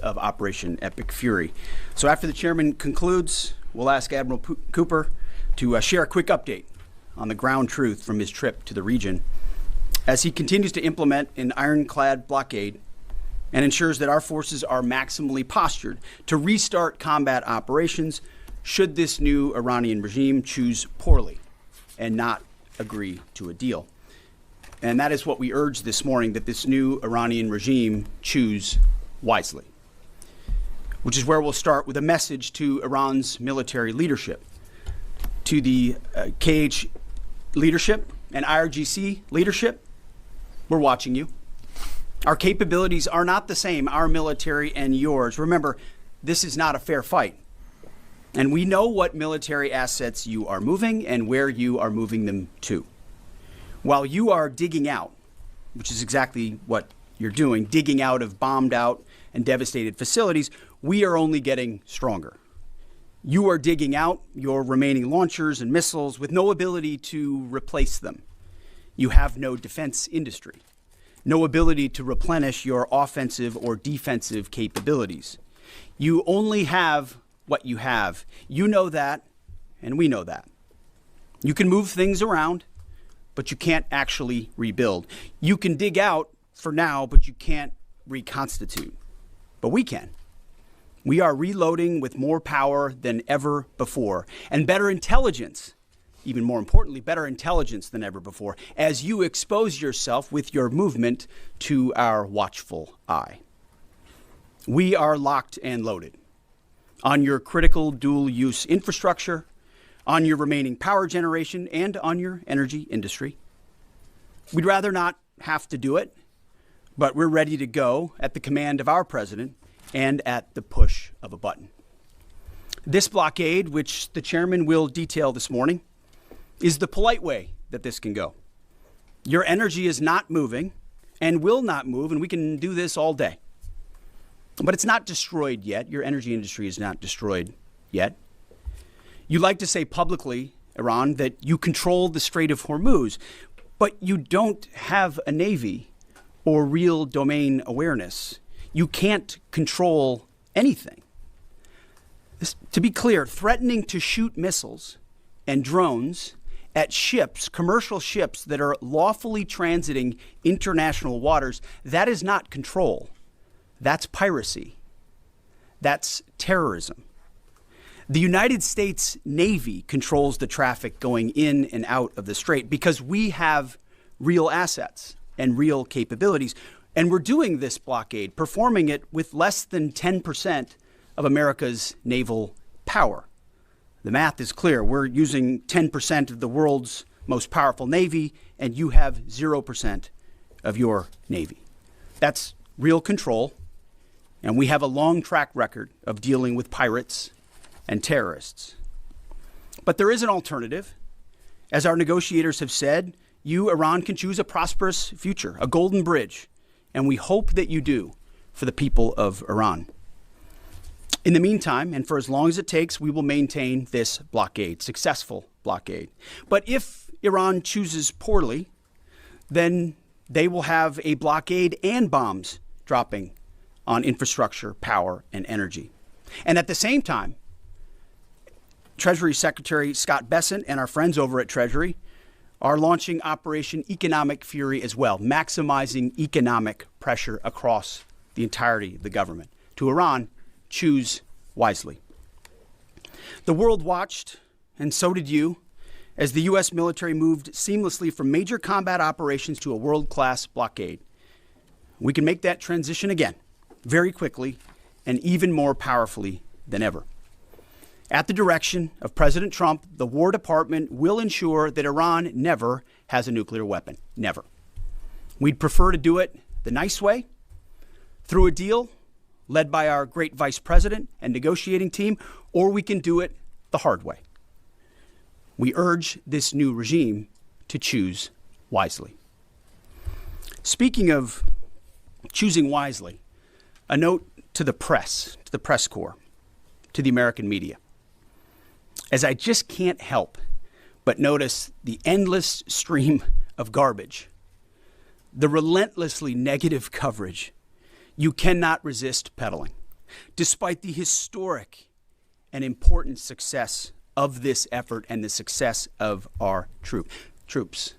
Of Operation Epic Fury. So after the chairman concludes, we'll ask Admiral Cooper to share a quick update on the ground truth from his trip to the region as he continues to implement an ironclad blockade and ensures that our forces are maximally postured to restart combat operations should this new Iranian regime choose poorly and not agree to a deal. And that is what we urge this morning, that this new Iranian regime choose wisely, which is where we'll start with a message to Iran's military leadership, to the KH leadership and IRGC leadership. We're watching you. Our capabilities are not the same, our military and yours. Remember, this is not a fair fight. And we know what military assets you are moving and where you are moving them to. While you are digging out, which is exactly what you're doing, digging out of bombed out and devastated facilities, we are only getting stronger. You are digging out your remaining launchers and missiles with no ability to replace them. You have no defense industry, no ability to replenish your offensive or defensive capabilities. You only have what you have. You know that, and we know that. You can move things around, but you can't actually rebuild. You can dig out for now, but you can't reconstitute. But we can. We are reloading with more power than ever before, and better intelligence, even more importantly, better intelligence than ever before, as you expose yourself with your movement to our watchful eye. We are locked and loaded on your critical dual-use infrastructure, on your remaining power generation, and on your energy industry. We'd rather not have to do it, but we're ready to go at the command of our president and at the push of a button. This blockade, which the chairman will detail this morning, is the polite way that this can go. Your energy is not moving and will not move, and we can do this all day. But it's not destroyed yet. Your energy industry is not destroyed yet. You like to say publicly, Iran, that you control the Strait of Hormuz, but you don't have a navy or real domain awareness. You can't control anything. To be clear, threatening to shoot missiles and drones at ships, commercial ships that are lawfully transiting international waters, that is not control. That's piracy. That's terrorism. The United States Navy controls the traffic going in and out of the strait because we have real assets and real capabilities. And we're doing this blockade, performing it with less than 10% of America's naval power. The math is clear. We're using 10% of the world's most powerful Navy, and you have 0% of your Navy. That's real control, and we have a long track record of dealing with pirates and terrorists. But there is an alternative. As our negotiators have said, you, Iran, can choose a prosperous future, a golden bridge, and we hope that you do for the people of Iran. In the meantime, and for as long as it takes, we will maintain this blockade, successful blockade. But if Iran chooses poorly, then they will have a blockade and bombs dropping on infrastructure, power, and energy. And at the same time, Treasury Secretary Scott Bessent and our friends over at Treasury are launching Operation Economic Fury as well, maximizing economic pressure across the entirety of the government. To Iran, choose wisely. The world watched, and so did you, as the U.S. military moved seamlessly from major combat operations to a world-class blockade. We can make that transition again, very quickly, and even more powerfully than ever. At the direction of President Trump, the War Department will ensure that Iran never has a nuclear weapon. Never. We'd prefer to do it the nice way, through a deal led by our great vice president and negotiating team, or we can do it the hard way. We urge this new regime to choose wisely. Speaking of choosing wisely, a note to the press corps, to the American media. As I just can't help but notice the endless stream of garbage, the relentlessly negative coverage, you cannot resist peddling, despite the historic and important success of this effort and the success of our troops.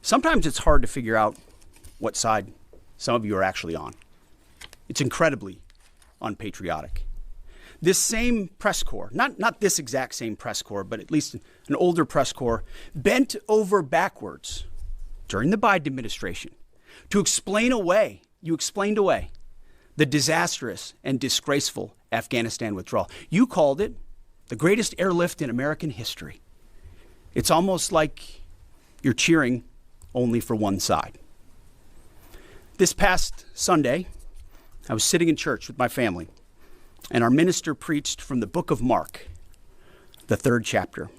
Sometimes it's hard to figure out what side some of you are actually on. It's incredibly unpatriotic. This same press corps, not this exact same press corps, but at least an older press corps, bent over backwards during the Biden administration to explain away, the disastrous and disgraceful Afghanistan withdrawal. You called it the greatest airlift in American history. It's almost like you're cheering only for one side. This past Sunday, I was sitting in church with my family, and our minister preached from the book of Mark, the 3rd chapter.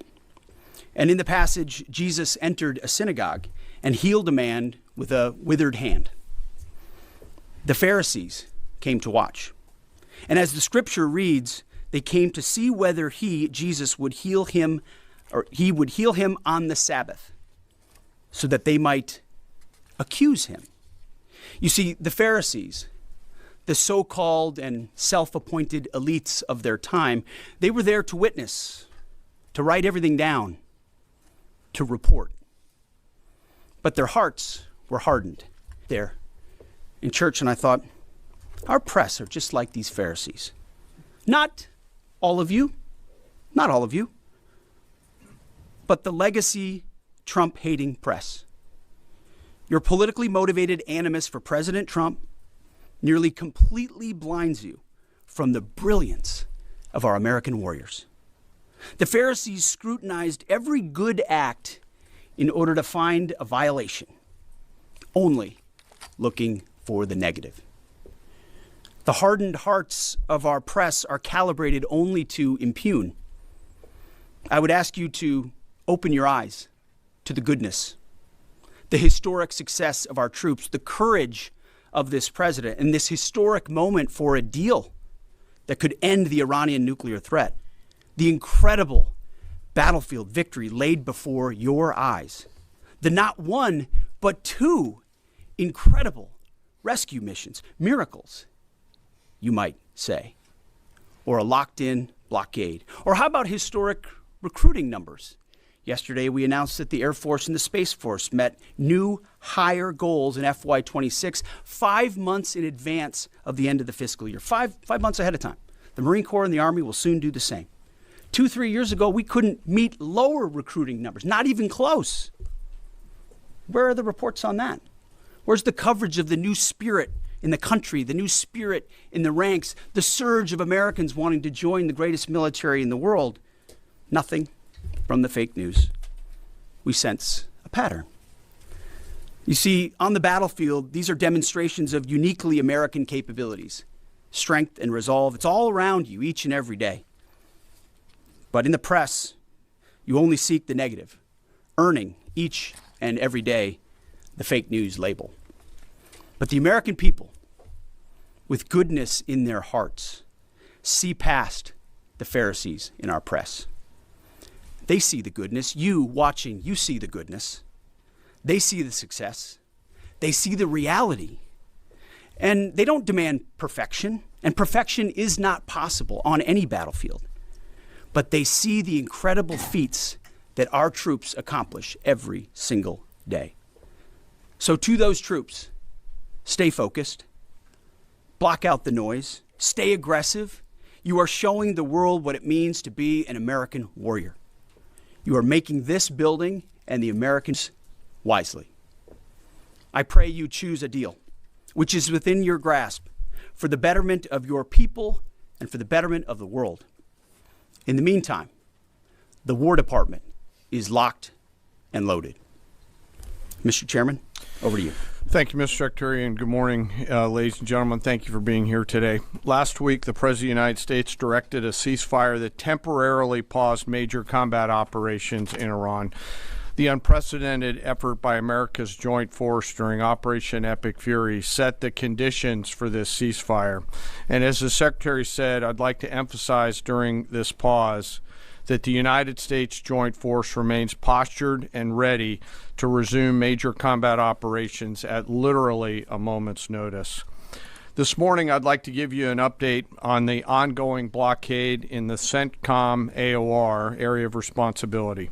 And in the passage, Jesus entered a synagogue and healed a man with a withered hand. The Pharisees came to watch. And as the scripture reads, they came to see whether Jesus would heal him, or he would heal him on the Sabbath, so that they might accuse him. You see, the Pharisees, the so-called and self-appointed elites of their time, they were there to witness, to write everything down, to report. But their hearts were hardened there in church, and I thought, our press are just like these Pharisees. Not all of you, but the legacy Trump-hating press. Your politically motivated animus for President Trump nearly completely blinds you from the brilliance of our American warriors. The Pharisees scrutinized every good act in order to find a violation, only looking for the negative. The hardened hearts of our press are calibrated only to impugn. I would ask you to open your eyes to the goodness, the historic success of our troops, the courage of this president, and this historic moment for a deal that could end the Iranian nuclear threat, the incredible battlefield victory laid before your eyes, the not one, but 2 incredible rescue missions, miracles, you might say, or a locked-in blockade. Or how about historic recruiting numbers? Yesterday, we announced that the Air Force and the Space Force met new higher goals in FY26, 5 months in advance of the end of the fiscal year, five months ahead of time. The Marine Corps and the Army will soon do the same. 2-3 years ago, we couldn't meet lower recruiting numbers, not even close. Where are the reports on that? Where's the coverage of the new spirit in the country, the new spirit in the ranks, the surge of Americans wanting to join the greatest military in the world? Nothing from the fake news. We sense a pattern. You see, on the battlefield, these are demonstrations of uniquely American capabilities, strength and resolve. It's all around you each and every day. But in the press, you only seek the negative, earning each and every day the fake news label. But the American people, with goodness in their hearts, see past the Pharisees in our press. They see the goodness. You watching, you see the goodness. They see the success. They see the reality. And they don't demand perfection, and perfection is not possible on any battlefield. But they see the incredible feats that our troops accomplish every single day. So to those troops, stay focused, block out the noise, stay aggressive, You are showing the world what it means to be an American warrior. You are making this building and the Americans wisely. I pray you choose a deal which is within your grasp for the betterment of your people and for the betterment of the world. In the meantime, the War Department is locked and loaded. Mr. Chairman, over to you. Thank you, Mr. Secretary, and good morning, ladies and gentlemen. Thank you for being here today. Last week, the President of the United States directed a ceasefire that temporarily paused major combat operations in Iran. The unprecedented effort by America's joint force during Operation Epic Fury set the conditions for this ceasefire. And as the Secretary said, I'd like to emphasize during this pause that the United States Joint Force remains postured and ready to resume major combat operations at literally a moment's notice. This morning, I'd like to give you an update on the ongoing blockade in the CENTCOM AOR area of responsibility.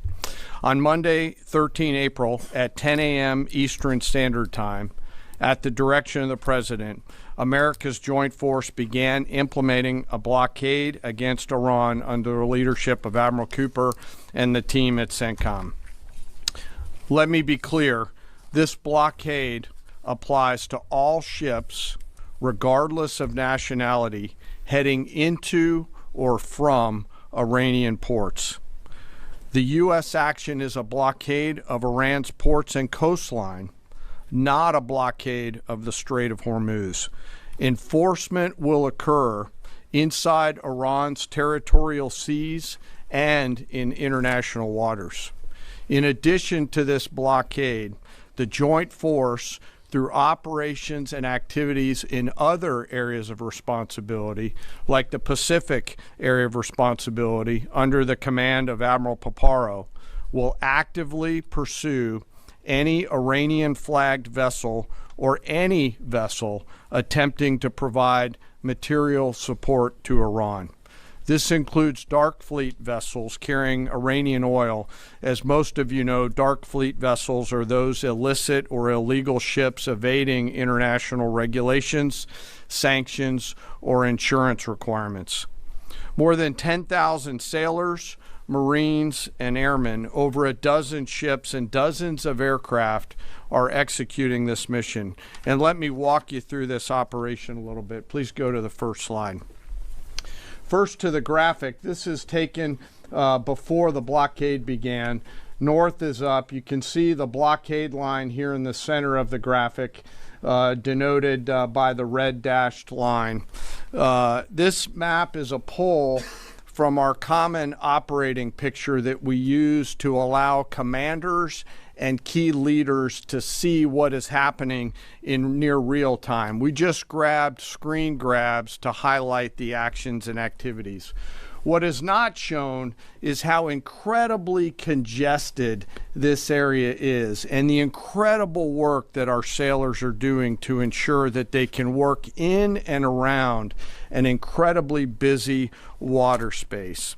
On Monday, 13 April at 10 a.m. Eastern Standard Time, at the direction of the President, America's joint force began implementing a blockade against Iran under the leadership of Admiral Cooper and the team at CENTCOM. Let me be clear, this blockade applies to all ships, regardless of nationality, heading into or from Iranian ports. The U.S. action is a blockade of Iran's ports and coastline, not a blockade of the Strait of Hormuz. Enforcement will occur inside Iran's territorial seas and in international waters. In addition to this blockade, the joint force, through operations and activities in other areas of responsibility, like the Pacific area of responsibility under the command of Admiral Paparo, will actively pursue any Iranian-flagged vessel or any vessel attempting to provide material support to Iran. This includes dark fleet vessels carrying Iranian oil. As most of you know, dark fleet vessels are those illicit or illegal ships evading international regulations, sanctions, or insurance requirements. More than 10,000 sailors, Marines, and airmen, over a dozen ships and dozens of aircraft are executing this mission. And let me walk you through this operation a little bit. Please go to the first slide. First to the graphic. This is taken before the blockade began. North is up. You can see the blockade line here in the center of the graphic, denoted by the red dashed line. This map is a pull from our common operating picture that we use to allow commanders and key leaders to see what is happening in near real time. We just grabbed screen grabs to highlight the actions and activities. What is not shown is how incredibly congested this area is and the incredible work that our sailors are doing to ensure that they can work in and around an incredibly busy water space.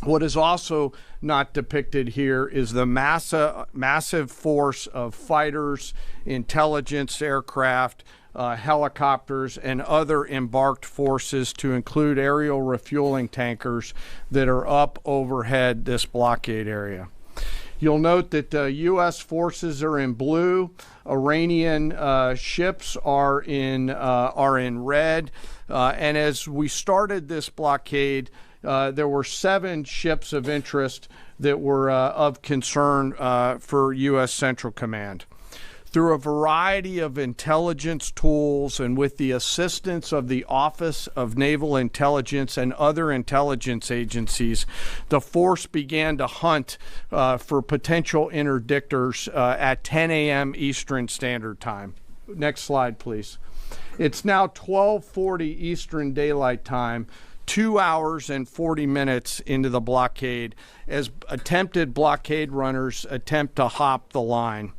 What is also not depicted here is the massive force of fighters, intelligence aircraft, helicopters, and other embarked forces, to include aerial refueling tankers, that are up overhead this blockade area. You'll note that U.S. forces are in blue, Iranian ships are in red, and as we started this blockade, there were 7 ships of interest that were of concern for U.S. Central Command. Through a variety of intelligence tools and with the assistance of the Office of Naval Intelligence and other intelligence agencies, the force began to hunt for potential interdictors at 10 a.m. Eastern Standard Time. Next slide, please. It's now 12:40 Eastern Daylight Time, 2 hours and 40 minutes into the blockade, as attempted blockade runners attempt to hop the line.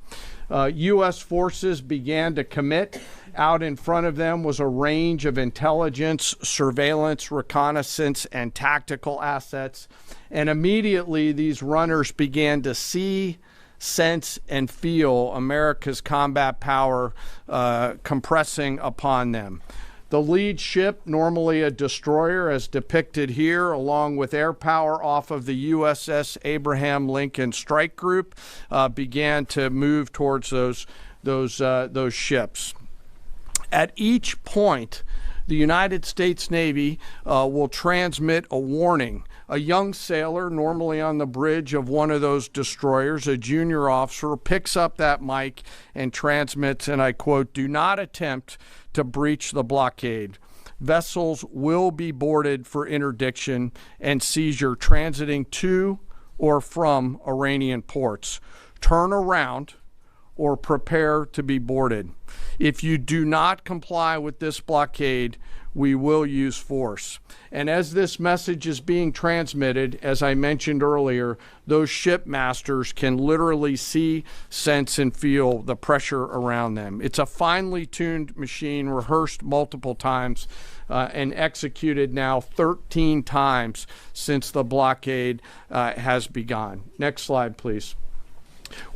U.S. forces began to commit. Out in front of them was a range of intelligence, surveillance, reconnaissance, and tactical assets. And immediately these runners began to see, sense, and feel America's combat power compressing upon them. The lead ship, normally a destroyer as depicted here, along with air power off of the USS Abraham Lincoln Strike Group, began to move towards those ships. At each point, the United States Navy will transmit a warning. A young sailor, normally on the bridge of one of those destroyers, a junior officer, picks up that mic and transmits, and I quote, "Do not attempt to breach the blockade. Vessels will be boarded for interdiction and seizure transiting to or from Iranian ports. Turn around or prepare to be boarded. If you do not comply with this blockade, we will use force." And as this message is being transmitted, as I mentioned earlier, those ship masters can literally see, sense, and feel the pressure around them. It's a finely tuned machine, rehearsed multiple times, and executed now 13 times since the blockade has begun. Next slide, please.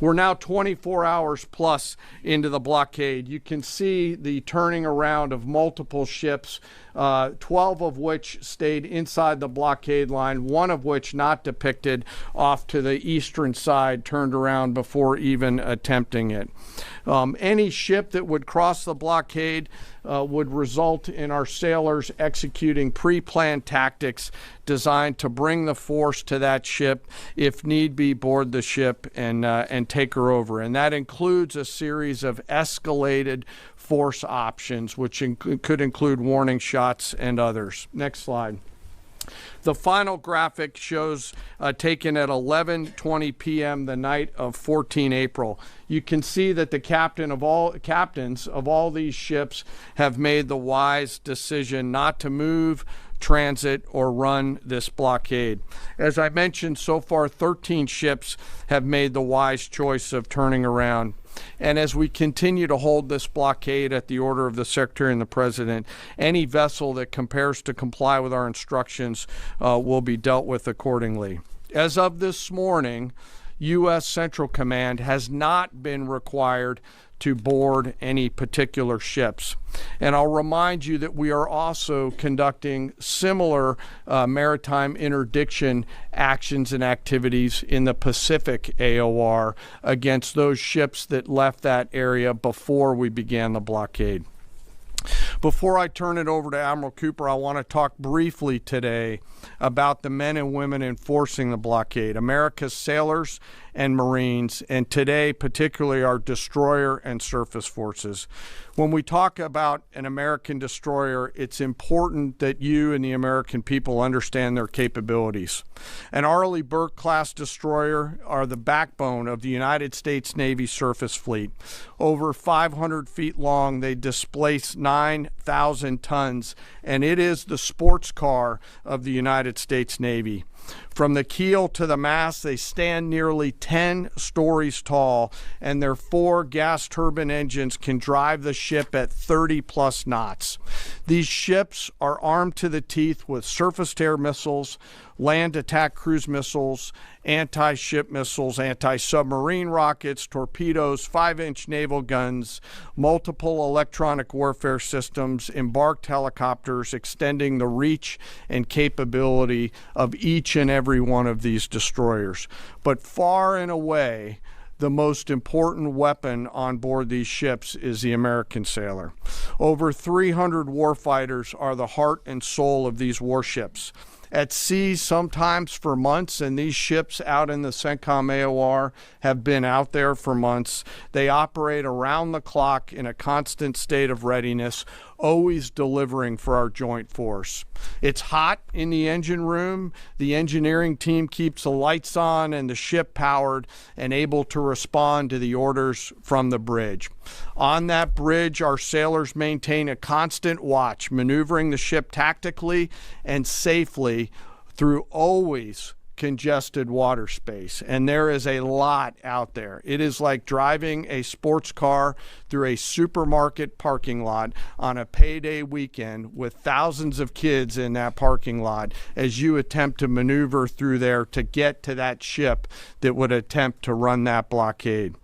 We're now 24 hours plus into the blockade. You can see the turning around of multiple ships, 12 of which stayed inside the blockade line, one of which not depicted off to the eastern side, turned around before even attempting it. Any ship that would cross the blockade would result in our sailors executing pre-planned tactics designed to bring the force to that ship, if need be, board the ship and take her over. And that includes a series of escalated force options, which could include warning shots and others. Next slide. The final graphic shows taken at 11:20 p.m. the night of 14 April. You can see that the captains of all these ships have made the wise decision not to move, transit, or run this blockade. As I mentioned, so far 13 ships have made the wise choice of turning around. And as we continue to hold this blockade at the order of the Secretary and the President, any vessel that compares to comply with our instructions will be dealt with accordingly. As of this morning, U.S. Central Command has not been required to board any particular ships. And I'll remind you that we are also conducting similar maritime interdiction actions and activities in the Pacific AOR against those ships that left that area before we began the blockade. Before I turn it over to Admiral Cooper, I want to talk briefly today about the men and women enforcing the blockade, America's sailors and Marines, and today particularly our destroyer and surface forces. When we talk about an American destroyer, it's important that you and the American people understand their capabilities. An Arleigh Burke-class destroyer are the backbone of the United States Navy surface fleet. Over 500 feet long, they displace 9,000 tons, and it is the sports car of the United States Navy. From the keel to the mast, they stand nearly 10 stories tall, and their 4 gas turbine engines can drive the ship at 30-plus knots. These ships are armed to the teeth with surface-to-air missiles, land attack cruise missiles, anti-ship missiles, anti-submarine rockets, torpedoes, 5-inch naval guns, multiple electronic warfare systems, embarked helicopters, extending the reach and capability of each and every one of these destroyers. But far and away, the most important weapon on board these ships is the American sailor. Over 300 warfighters are the heart and soul of these warships. At sea, sometimes for months, and these ships out in the CENTCOM AOR have been out there for months. They operate around the clock in a constant state of readiness, always delivering for our joint force. It's hot in the engine room. The engineering team keeps the lights on and the ship powered and able to respond to the orders from the bridge. On that bridge, our sailors maintain a constant watch, maneuvering the ship tactically and safely through always congested water space, and there is a lot out there. It is like driving a sports car through a supermarket parking lot on a payday weekend with thousands of kids in that parking lot as you attempt to maneuver through there to get to that ship that would attempt to run that blockade.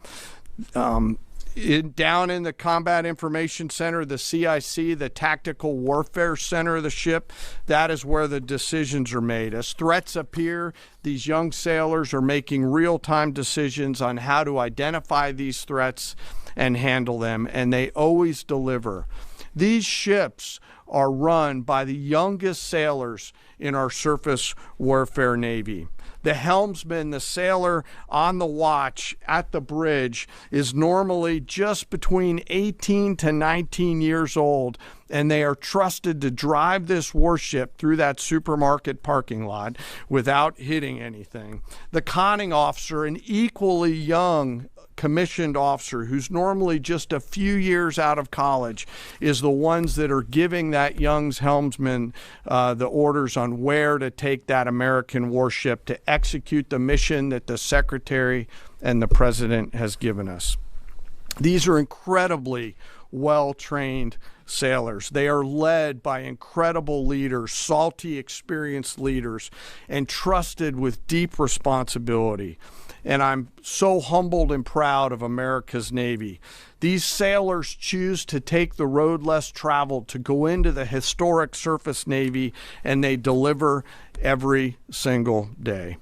Down in the Combat Information Center, the CIC, the Tactical Warfare Center of the ship, that is where the decisions are made. As threats appear, these young sailors are making real-time decisions on how to identify these threats and handle them, and they always deliver. These ships are run by the youngest sailors in our surface warfare Navy. The helmsman, the sailor on the watch at the bridge, is normally just between 18 to 19 years old, and they are trusted to drive this warship through that supermarket parking lot without hitting anything. The conning officer, an equally young commissioned officer who's normally just a few years out of college, is the ones that are giving that young helmsman the orders on where to take that American warship to execute the mission that the Secretary and the President has given us. These are incredibly well-trained sailors. They are led by incredible leaders, salty, experienced leaders, and trusted with deep responsibility. And I'm so humbled and proud of America's Navy. These sailors choose to take the road less traveled to go into the historic surface Navy, and they deliver every single day.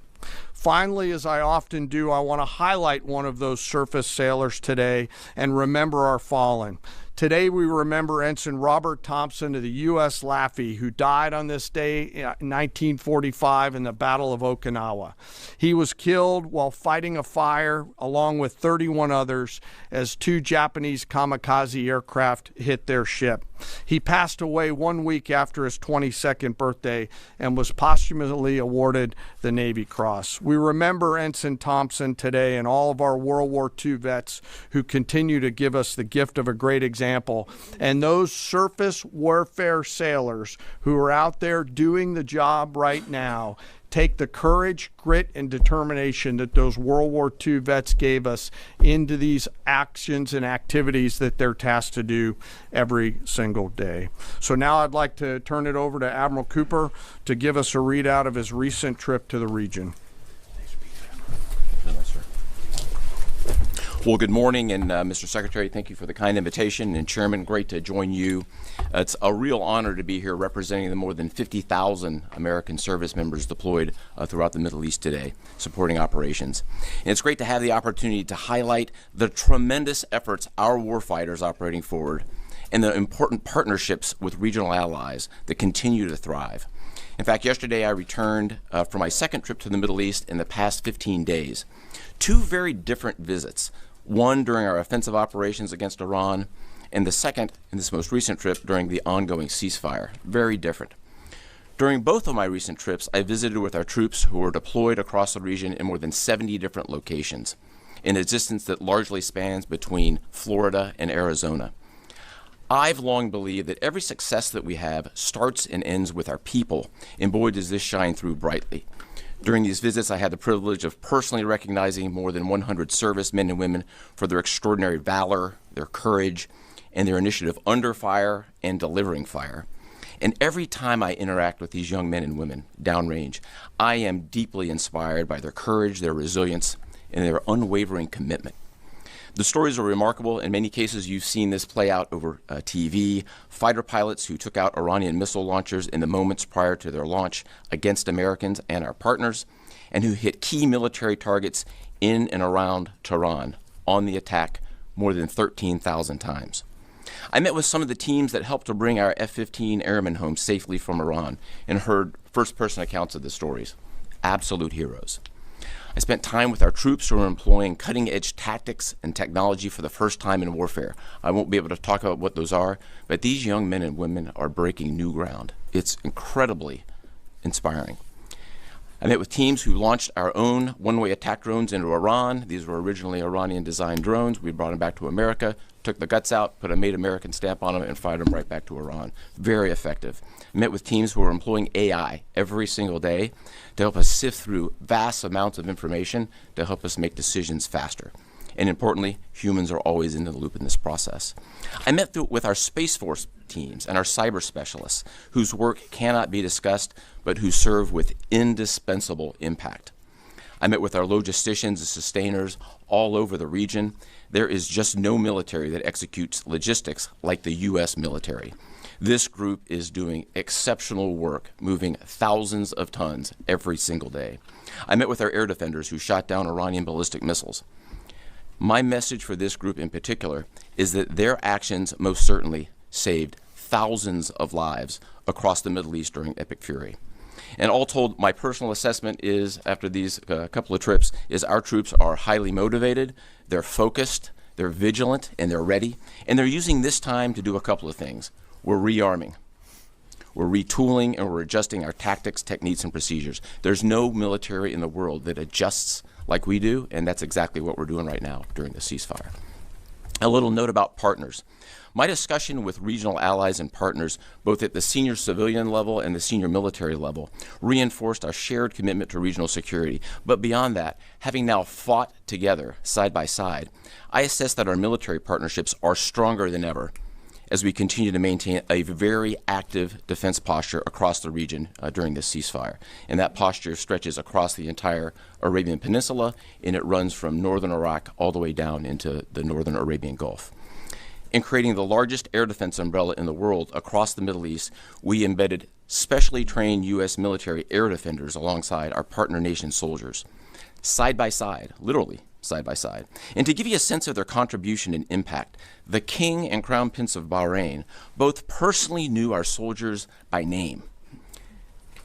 Finally, as I often do, I want to highlight one of those surface sailors today and remember our fallen. Today we remember Ensign Robert Thompson of the U.S. Laffey, who died on this day in 1945 in the Battle of Okinawa. He was killed while fighting a fire along with 31 others as 2 Japanese kamikaze aircraft hit their ship. He passed away 1 week after his 22nd birthday and was posthumously awarded the Navy Cross. We remember Ensign Thompson today and all of our World War II vets who continue to give us the gift of a great example. And those surface warfare sailors who are out there doing the job right now take the courage, grit, and determination that those World War II vets gave us into these actions and activities that they're tasked to do every single day. So now I'd like to turn it over to Admiral Cooper to give us a readout of his recent trip to the region. Well, good morning, and Mr. Secretary, thank you for the kind invitation, and Chairman, great to join you. It's a real honor to be here representing the more than 50,000 American service members deployed throughout the Middle East today, supporting operations. And it's great to have the opportunity to highlight the tremendous efforts our warfighters operating forward and the important partnerships with regional allies that continue to thrive. In fact, yesterday I returned from my second trip to the Middle East in the past 15 days. 2 very different visits. One during our offensive operations against Iran, and the second in this most recent trip during the ongoing ceasefire. Very different. During both of my recent trips, I visited with our troops who were deployed across the region in more than 70 different locations, in a distance that largely spans between Florida and Arizona. I've long believed that every success that we have starts and ends with our people, and boy does this shine through brightly. During these visits, I had the privilege of personally recognizing more than 100 servicemen and women for their extraordinary valor, their courage, and their initiative under fire and delivering fire. And every time I interact with these young men and women downrange, I am deeply inspired by their courage, their resilience, and their unwavering commitment. The stories are remarkable. In many cases, you've seen this play out over TV. Fighter pilots who took out Iranian missile launchers in the moments prior to their launch against Americans and our partners, and who hit key military targets in and around Tehran on the attack more than 13,000 times. I met with some of the teams that helped to bring our F-15 airmen home safely from Iran and heard first-person accounts of the stories. Absolute heroes. I spent time with our troops who are employing cutting-edge tactics and technology for the first time in warfare. I won't be able to talk about what those are, but these young men and women are breaking new ground. It's incredibly inspiring. I met with teams who launched our own one-way attack drones into Iran. These were originally Iranian-designed drones. We brought them back to America, took the guts out, put a Made American stamp on them, and fired them right back to Iran. Very effective. I met with teams who are employing AI every single day to help us sift through vast amounts of information to help us make decisions faster. And importantly, humans are always in the loop in this process. I met with our Space Force teams and our cyber specialists, whose work cannot be discussed, but who serve with indispensable impact. I met with our logisticians and sustainers, all over the region. There is just no military that executes logistics like the U.S. military. This group is doing exceptional work, moving thousands of tons every single day. I met with our air defenders who shot down Iranian ballistic missiles. My message for this group in particular is that their actions most certainly saved thousands of lives across the Middle East during Epic Fury. And all told, my personal assessment is, after these couple of trips, is our troops are highly motivated, they're focused, they're vigilant, and they're ready. And they're using this time to do a couple of things. We're rearming, we're retooling, and we're adjusting our tactics, techniques, and procedures. There's no military in the world that adjusts like we do, and that's exactly what we're doing right now during the ceasefire. A little note about partners. My discussion with regional allies and partners, both at the senior civilian level and the senior military level, reinforced our shared commitment to regional security. But beyond that, having now fought together side by side, I assess that our military partnerships are stronger than ever as we continue to maintain a very active defense posture across the region during this ceasefire. And that posture stretches across the entire Arabian Peninsula, and it runs from northern Iraq all the way down into the northern Arabian Gulf. In creating the largest air defense umbrella in the world across the Middle East, we embedded specially trained U.S. military air defenders alongside our partner nation soldiers, side by side, literally side by side. And to give you a sense of their contribution and impact, the King and Crown Prince of Bahrain both personally knew our soldiers by name.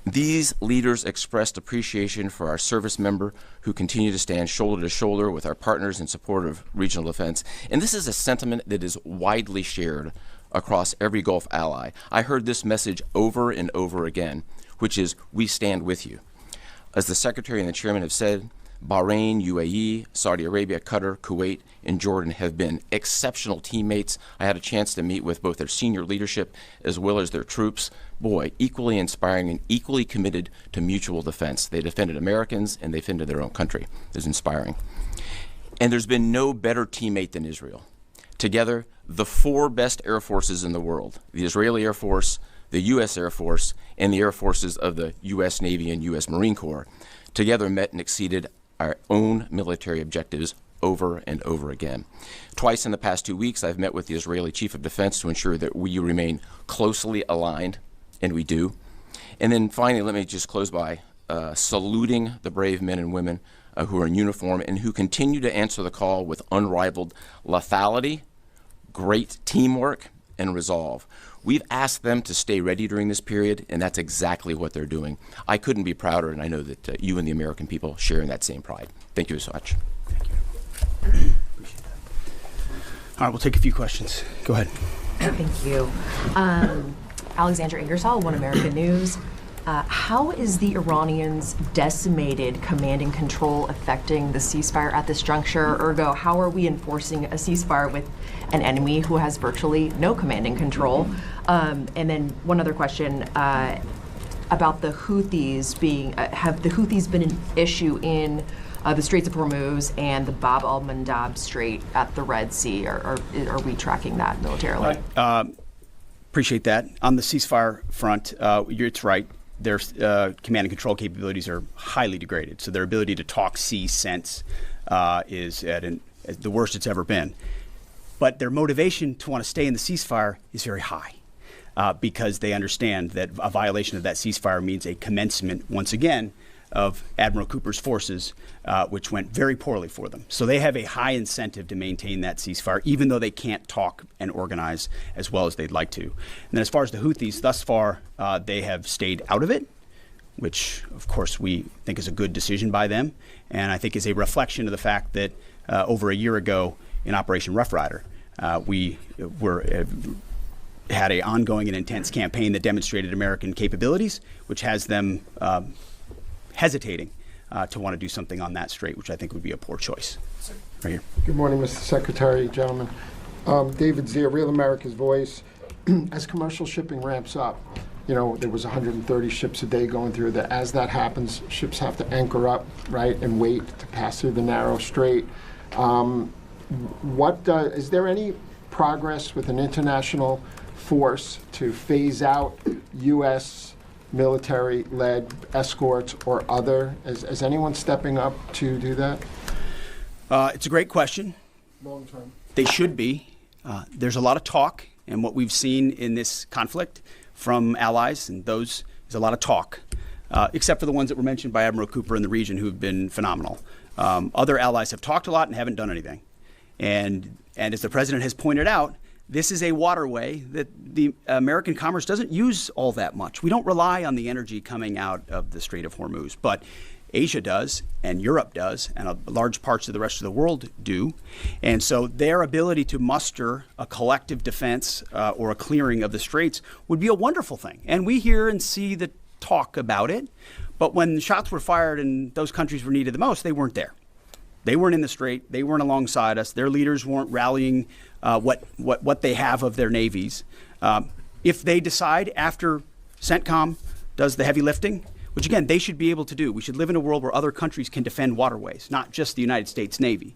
These leaders expressed appreciation for our service member who continue to stand shoulder to shoulder with our partners in support of regional defense. And this is a sentiment that is widely shared across every Gulf ally. I heard this message over and over again, which is, we stand with you. As the Secretary and the Chairman have said, Bahrain, UAE, Saudi Arabia, Qatar, Kuwait, and Jordan have been exceptional teammates. I had a chance to meet with both their senior leadership as well as their troops. Boy, equally inspiring and equally committed to mutual defense. They defended Americans and they defended their own country. It was inspiring. And there's been no better teammate than Israel. Together, the four best air forces in the world, the Israeli Air Force, the U.S. Air Force, and the air forces of the U.S. Navy and U.S. Marine Corps, together met and exceeded our own military objectives over and over again. Twice in the past 2 weeks, I've met with the Israeli Chief of Defense to ensure that we remain closely aligned, and we do. And then finally, let me just close by saluting the brave men and women who are in uniform and who continue to answer the call with unrivaled lethality, great teamwork, and resolve. We've asked them to stay ready during this period, and that's exactly what they're doing. I couldn't be prouder, and I know that you and the American people share in that same pride. Thank you so much. Thank you. Appreciate that. All right, we'll take a few questions. Go ahead. Thank you. Alexandra Ingersoll, One American News. How is the Iranians' decimated command and control affecting the ceasefire at this juncture? Ergo, how are we enforcing a ceasefire with an enemy who has virtually no command and control? And then one other question about the Houthis being, have the Houthis been an issue in the Straits of Hormuz and the Bab al-Mandab Strait at the Red Sea, or are we tracking that militarily? Appreciate that. On the ceasefire front, it's right. Their command and control capabilities are highly degraded. So their ability to talk, see, sense is at the worst it's ever been. But their motivation to want to stay in the ceasefire is very high because they understand that a violation of that ceasefire means a commencement, once again, of Admiral Cooper's forces, which went very poorly for them. So they have a high incentive to maintain that ceasefire, even though they can't talk and organize as well as they'd like to. And then as far as the Houthis, thus far, they have stayed out of it, which, of course, we think is a good decision by them. And I think is a reflection of the fact that over a year ago in Operation Rough Rider, we had an ongoing and intense campaign that demonstrated American capabilities, which has them hesitating to want to do something on that strait, which I think would be a poor choice. Right here. Good morning, Mr. Secretary, gentlemen. David Zier, Real America's Voice. As commercial shipping ramps up, you know, there was 130 ships a day going through that. As that happens, ships have to anchor up, right, and wait to pass through the narrow strait. Is there any progress with an international force to phase out U.S. military-led escorts or other? Is anyone stepping up to do that? It's a great question. Long term. They should be. There's a lot of talk, and what we've seen in this conflict from allies, and those is a lot of talk, except for the ones that were mentioned by Admiral Cooper in the region who have been phenomenal. Other allies have talked a lot and haven't done anything. And as the president has pointed out, this is a waterway that the American commerce doesn't use all that much. We don't rely on the energy coming out of the Strait of Hormuz, but Asia does, and Europe does, and large parts of the rest of the world do. And so their ability to muster a collective defense or a clearing of the straits would be a wonderful thing. And we hear and see the talk about it, but when shots were fired and those countries were needed the most, they weren't there. They weren't in the strait. They weren't alongside us. Their leaders weren't rallying what they have of their navies. If they decide after CENTCOM does the heavy lifting, which again, they should be able to do. We should live in a world where other countries can defend waterways, not just the United States Navy.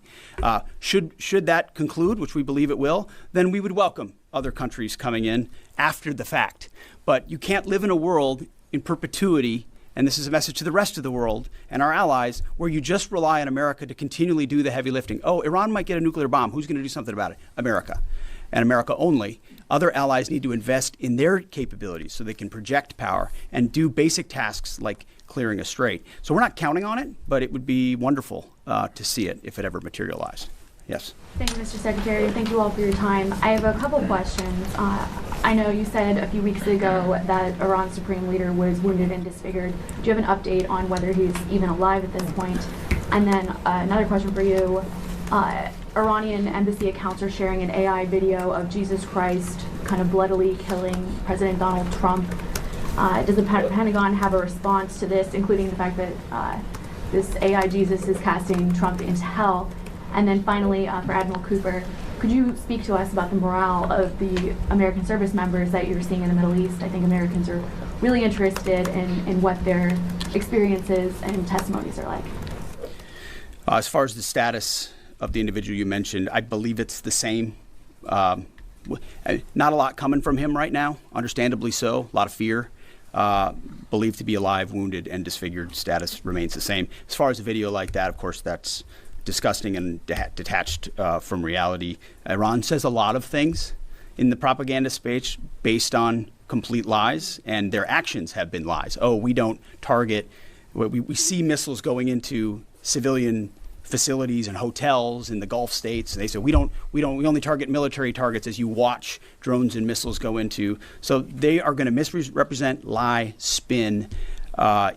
Should that conclude, which we believe it will, then we would welcome other countries coming in after the fact. But you can't live in a world in perpetuity, and this is a message to the rest of the world and our allies, where you just rely on America to continually do the heavy lifting. Oh, Iran might get a nuclear bomb. Who's going to do something about it? America. And America only. Other allies need to invest in their capabilities so they can project power and do basic tasks like clearing a strait. So we're not counting on it, but it would be wonderful to see it if it ever materialized. Yes. Thank you, Mr. Secretary. Thank you all for your time. I have a couple questions. I know you said a few weeks ago that Iran's supreme leader was wounded and disfigured. Do you have an update on whether he's even alive at this point? And then another question for you. Iranian embassy accounts are sharing an AI video of Jesus Christ kind of bloodily killing President Donald Trump. Does the Pentagon have a response to this, including the fact that this AI Jesus is casting Trump into hell? And then finally, for Admiral Cooper, could you speak to us about the morale of the American service members that you're seeing in the Middle East? I think Americans are really interested in what their experiences and testimonies are like. As far as the status of the individual you mentioned, I believe it's the same. Not a lot coming from him right now, understandably so, a lot of fear. Believed to be alive, wounded, and disfigured. Status remains the same. As far as a video like that, of course, that's disgusting and detached from reality. Iran says a lot of things in the propaganda space based on complete lies, and their actions have been lies. Oh, we don't target, we see missiles going into civilian facilities and hotels in the Gulf states. And they say we only target military targets as you watch drones and missiles go into. So they are going to misrepresent, lie, spin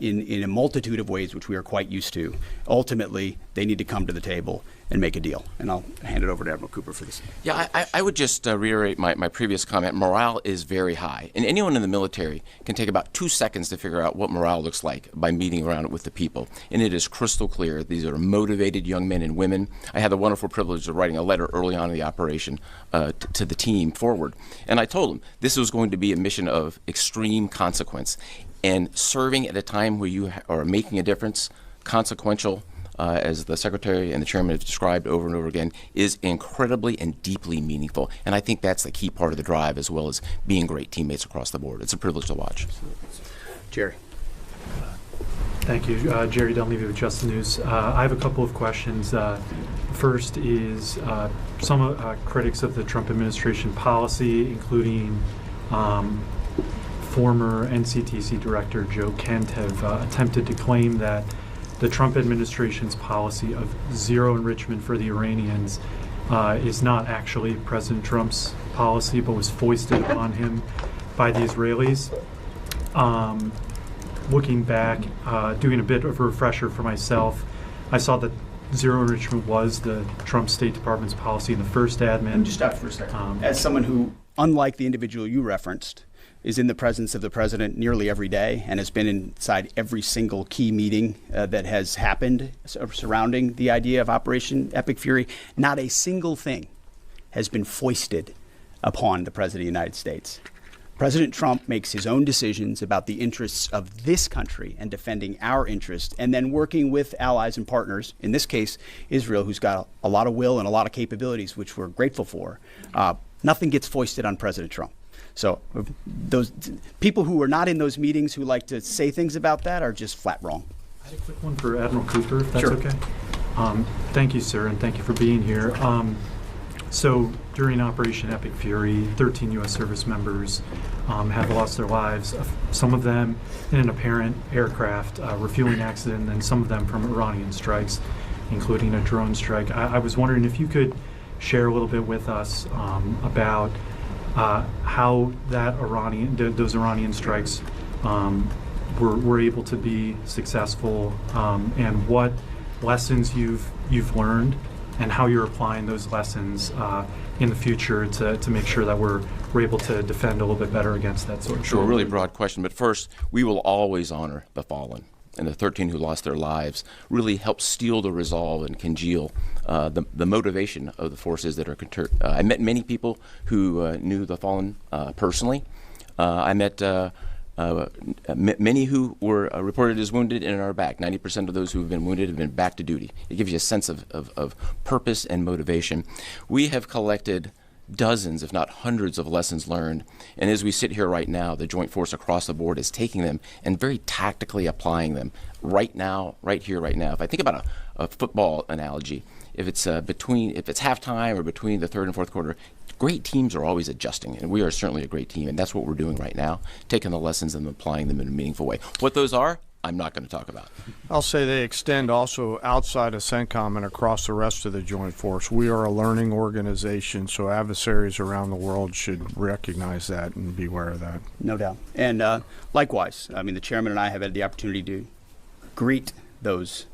in a multitude of ways, which we are quite used to. Ultimately, they need to come to the table and make a deal. And I'll hand it over to Admiral Cooper for this. Yeah, I would just reiterate my previous comment. Morale is very high. And anyone in the military can take about 2 seconds to figure out what morale looks like by meeting around it with the people. And it is crystal clear. These are motivated young men and women. I had the wonderful privilege of writing a letter early on in the operation to the team forward. And I told them this was going to be a mission of extreme consequence. And serving at a time where you are making a difference, consequential, as the Secretary and the Chairman have described over and over again, is incredibly and deeply meaningful. And I think that's the key part of the drive, as well as being great teammates across the board. It's a privilege to watch. Jerry. Thank you. Jerry Dunleavy with Just the News. I have a couple of questions. First is some critics of the Trump administration policy, including former NCTC Director Joe Kent, have attempted to claim that the Trump administration's policy of zero enrichment for the Iranians is not actually President Trump's policy, but was foisted upon him by the Israelis. Looking back, doing a bit of a refresher for myself, I saw that zero enrichment was the Trump State Department's policy in the first admin. Just stop for a second. As someone who, unlike the individual you referenced, is in the presence of the president nearly every day and has been inside every single key meeting that has happened surrounding the idea of Operation Epic Fury, not a single thing has been foisted upon the President of the United States. President Trump makes his own decisions about the interests of this country and defending our interests, and then working with allies and partners, in this case, Israel, who's got a lot of will and a lot of capabilities, which we're grateful for. Nothing gets foisted on President Trump. So those people who are not in those meetings who like to say things about that are just flat wrong. I had a quick one for Admiral Cooper, if that's Sure. okay. Thank you, sir, and thank you for being here. So during Operation Epic Fury, 13 U.S. service members have lost their lives, some of them in an apparent aircraft refueling accident, and some of them from Iranian strikes, including a drone strike. I was wondering if you could share a little bit with us about how those Iranian strikes were able to be successful, and what lessons you've learned, and how you're applying those lessons in the future to make sure that we're able to defend a little bit better against that sort of thing. Sure, really broad question. But first, we will always honor the fallen. And the 13 who lost their lives really helped steel the resolve and congeal the motivation of the forces that are I met many people who knew the fallen personally. I met many who were reported as wounded and are back. 90% of those who have been wounded have been back to duty. It gives you a sense of purpose and motivation. We have collected dozens, if not hundreds, of lessons learned. And as we sit here right now, the Joint Force across the board is taking them and very tactically applying them right now, right here, right now. If I think about a football analogy, if it's halftime or between the third and fourth quarter, great teams are always adjusting, and we are certainly a great team, and that's what we're doing right now, taking the lessons and applying them in a meaningful way. What those are, I'm not going to talk about. I'll say they extend also outside of CENTCOM and across the rest of the Joint Force. We are a learning organization, so adversaries around the world should recognize that and be aware of that. No doubt. And likewise, I mean, the chairman and I have had the opportunity to greet those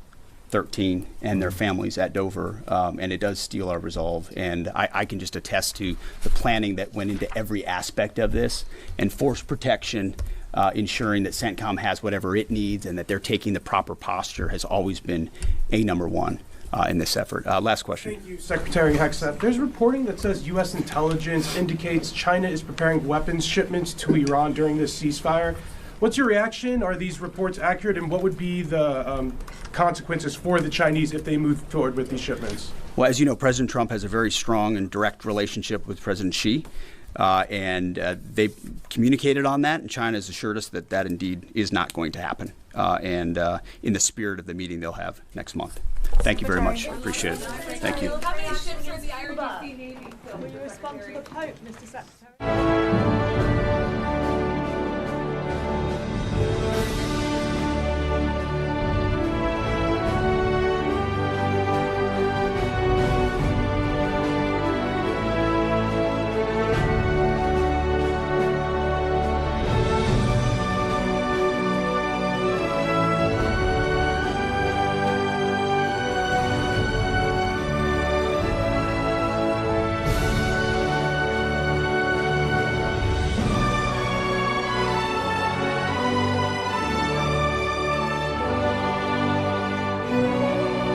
13 and their families at Dover, and it does steel our resolve. And I can just attest to the planning that went into every aspect of this, and force protection, ensuring that CENTCOM has whatever it needs and that they're taking the proper posture has always been number one in this effort. Last question. Thank you, Secretary Hegseth. There's reporting that says U.S. intelligence indicates China is preparing weapons shipments to Iran during this ceasefire. What's your reaction? Are these reports accurate, and what would be the consequences for the Chinese if they move forward with these shipments? Well, as you know, President Trump has a very strong and direct relationship with President Xi, and they've communicated on that, and China has assured us that that indeed is not going to happen, and in the spirit of the meeting they'll have next month. Thank you very much. Appreciate it. Thank you. How many ships are the Irish Navy? Will you respond to the Pope, Mr. Secretary?